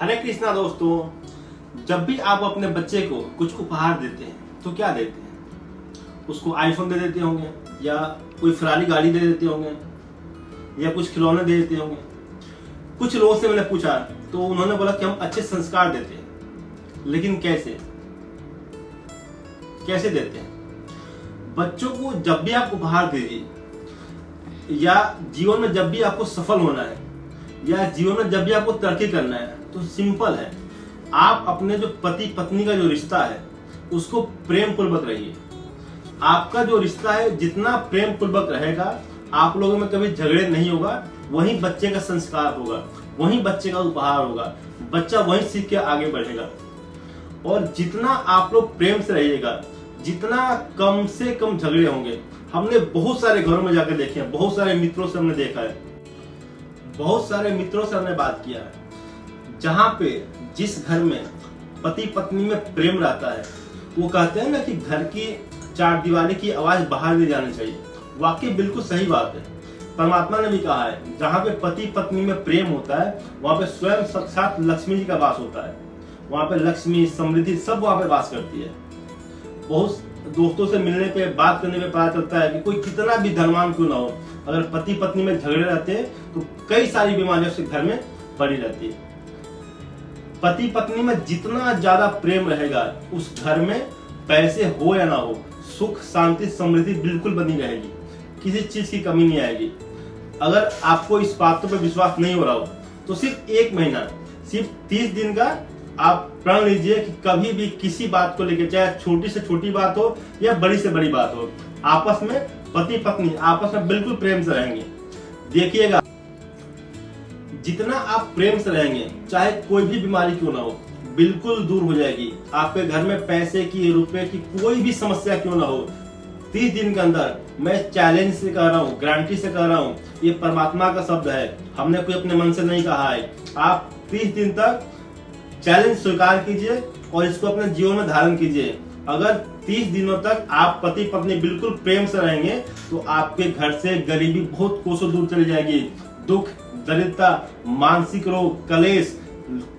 हरे कृष्णा दोस्तों, जब भी आप अपने बच्चे को कुछ उपहार देते हैं तो क्या देते हैं? उसको आईफोन दे देते होंगे, या कोई फरारी गाड़ी दे देते होंगे, या कुछ खिलौने दे देते होंगे। कुछ लोगों से मैंने पूछा तो उन्होंने बोला कि हम अच्छे संस्कार देते हैं। लेकिन कैसे कैसे देते हैं? बच्चों को जब भी आप उपहार दीजिए, या जीवन में जब भी आपको सफल होना है, या जीवन में जब भी आपको तरक्की करना है, तो सिंपल है, आप अपने जो पति पत्नी का जो रिश्ता है उसको प्रेम पूर्वक रहिए। आपका जो रिश्ता है जितना प्रेम पूर्वक रहेगा, आप लोगों में कभी झगड़े नहीं होगा। वही बच्चे का संस्कार होगा, वही बच्चे का उपहार होगा, बच्चा वही सीख के आगे बढ़ेगा। और जितना आप लोग प्रेम से रहिएगा, जितना कम से कम झगड़े होंगे। हमने बहुत सारे घरों में जाकर देखे हैं, बहुत सारे मित्रों से हमने देखा है, बहुत सारे मित्रों से हमने बात किया है, जहां पे जिस घर में पति पत्नी में प्रेम रहता है, वो कहते हैं ना कि घर की चार दीवारी की आवाज बाहर नहीं जानी चाहिए। वाकई बिल्कुल सही बात है। परमात्मा ने भी कहा है, जहां पे पति पत्नी में प्रेम होता है वहां पे स्वयं साक्षात लक्ष्मी जी का वास होता है। वहां पे लक्ष्मी, समृद्धि सब वहां पे वास करती है। बहुत दोस्तों से मिलने पे, बात करने पे पता चलता है कि कोई कितना भी धनवान क्यों ना हो, अगर पति पत्नी में झगड़े रहते हैं तो कई सारी बीमारियों से घर में पड़ी रहती है। पति पत्नी में जितना ज्यादा प्रेम रहेगा, उस घर में पैसे हो या ना हो, सुख शांति समृद्धि बिल्कुल बनी रहेगी, किसी चीज की कमी नहीं आएगी। अगर आपको इस बातों पर विश्वास नहीं हो रहा हो तो सिर्फ 1 महीना, सिर्फ 30 दिन का आप प्रण लीजिए कि कभी भी किसी बात को लेकर, चाहे छोटी से छोटी बात हो या बड़ी से बड़ी बात हो, आपस में पति पत्नी आपस में बिल्कुल प्रेम से रहेंगे। देखिएगा, जितना आप प्रेम से रहेंगे, चाहे कोई भी बीमारी क्यों ना हो, बिल्कुल दूर हो जाएगी। आपके घर में पैसे की, रुपए की कोई भी समस्या क्यों ना हो, 30 दिन के अंदर, मैं चैलेंज से कह रहा हूँ, गारंटी से कह रहा हूँ, ये परमात्मा का शब्द है, हमने कोई अपने मन से नहीं कहा है। आप 30 दिन तक चैलेंज स्वीकार कीजिए और इसको अपने जीवन में धारण कीजिए। अगर 30 दिनों तक आप पति पत्नी बिल्कुल प्रेम से रहेंगे तो आपके घर से गरीबी बहुत कोसों दूर चली जाएगी। दुख, दरिद्रता, मानसिक रोग, कलेश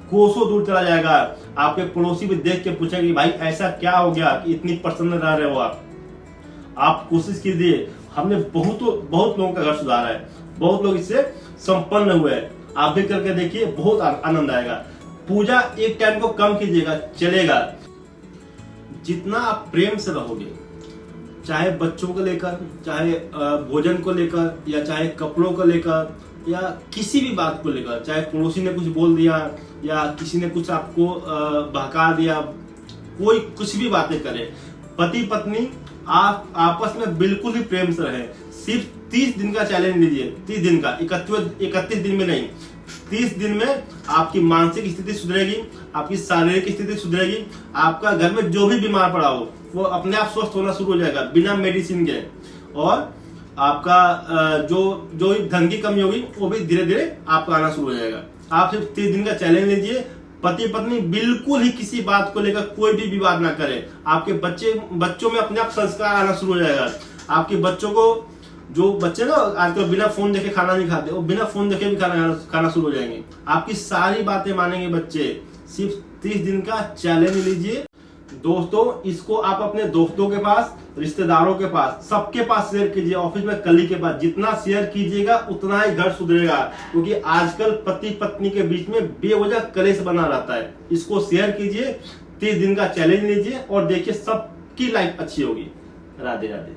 कोसों दूर चला जाएगा। आपके पड़ोसी भी देख के पूछेंगे, भाई ऐसा क्या हो गया कि इतनी प्रसन्न रह रहे हो आप कोशिश कीजिए। हमने बहुत लोगों का घर सुधारा है, बहुत लोग इससे संपन्न हुए हैं। आप भी करके देखिए, बहुत आनंद आएगा। पूजा एक टाइम को कम कीजिएगा, चलेगा। जितना आप प्रेम से रहोगे, चाहे बच्चों को लेकर, चाहे भोजन को लेकर, या चाहे कपड़ों को लेकर, या किसी भी बात को लेकर, चाहे पड़ोसी ने कुछ बोल दिया या किसी ने कुछ आपको बहका दिया, कोई कुछ भी बातें करे, पति पत्नी आप आपस में बिल्कुल ही प्रेम से रहे। सिर्फ 30 दिन का चैलेंज लीजिए, 30 दिन का, 31 दिन में नहीं, 30 दिन में आपकी मानसिक स्थिति सुधरेगी, आपकी शारीरिक स्थिति सुधरेगी। आपका घर में जो भी बीमार पड़ा हो वो अपने आप स्वस्थ होना शुरू हो जाएगा बिना मेडिसिन के। और आपका जो धन की कमी होगी वो भी धीरे धीरे आपका आना शुरू हो जाएगा। आप सिर्फ 30 दिन का चैलेंज लीजिए। पति पत्नी बिल्कुल ही किसी बात को लेकर कोई भी विवाद ना करें। आपके बच्चों में अपने आप संस्कार आना शुरू हो जाएगा। आपके बच्चों को, जो बच्चे ना आजकल बिना फोन देखे खाना नहीं खाते, वो बिना फोन देखे भी खाना शुरू हो जाएंगे। आपकी सारी बातें मानेंगे बच्चे। सिर्फ 30 दिन का चैलेंज लीजिए दोस्तों। इसको आप अपने दोस्तों के पास, रिश्तेदारों के पास, सबके पास शेयर कीजिए, ऑफिस में कलीग के पास। जितना शेयर कीजिएगा उतना ही घर सुधरेगा, क्योंकि आजकल पति पत्नी के बीच में बेवजह कलेश बना रहता है। इसको शेयर कीजिए, 30 दिन का चैलेंज लीजिए और देखिए सबकी लाइफ अच्छी होगी। राधे राधे।